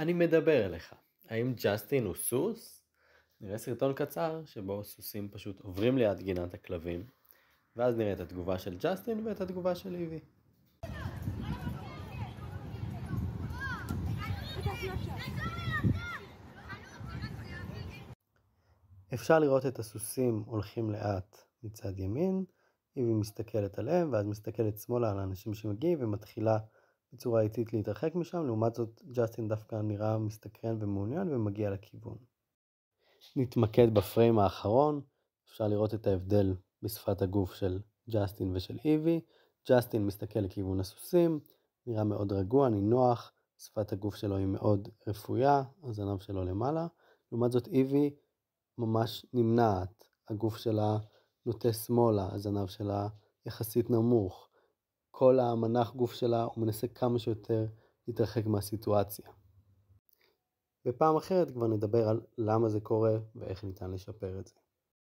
אני מדבר אליך. האם ג'סטין הוא סוס? נראה סרטון קצר שבו סוסים פשוט עוברים ליד גינת הכלבים, ואז נראה את התגובה של ג'סטין ואת התגובה של איבי. אפשר לראות את הסוסים הולכים לאט מצד ימין, איבי מסתכלת עליהם ואז מסתכלת שמאלה על האנשים שמגיעים ומתחילה בצורה איטית להתרחק משם. לעומת זאת ג'סטין דווקא נראה מסתקרן ומעוניין ומגיע לכיוון. נתמקד בפריים האחרון. אפשר לראות את ההבדל בשפת הגוף של ג'סטין ושל איבי. ג'סטין מסתכל לכיוון הסוסים, נראה מאוד רגוע, נינוח, שפת הגוף שלו היא מאוד רפויה, הזנב שלו למעלה. לעומת זאת איבי ממש נמנעת, הגוף שלה נוטה שמאלה, הזנב שלה יחסית נמוך. כל המנח גוף שלה הוא מנסה כמה שיותר להתרחק מהסיטואציה. בפעם אחרת כבר נדבר על למה זה קורה ואיך ניתן לשפר את זה.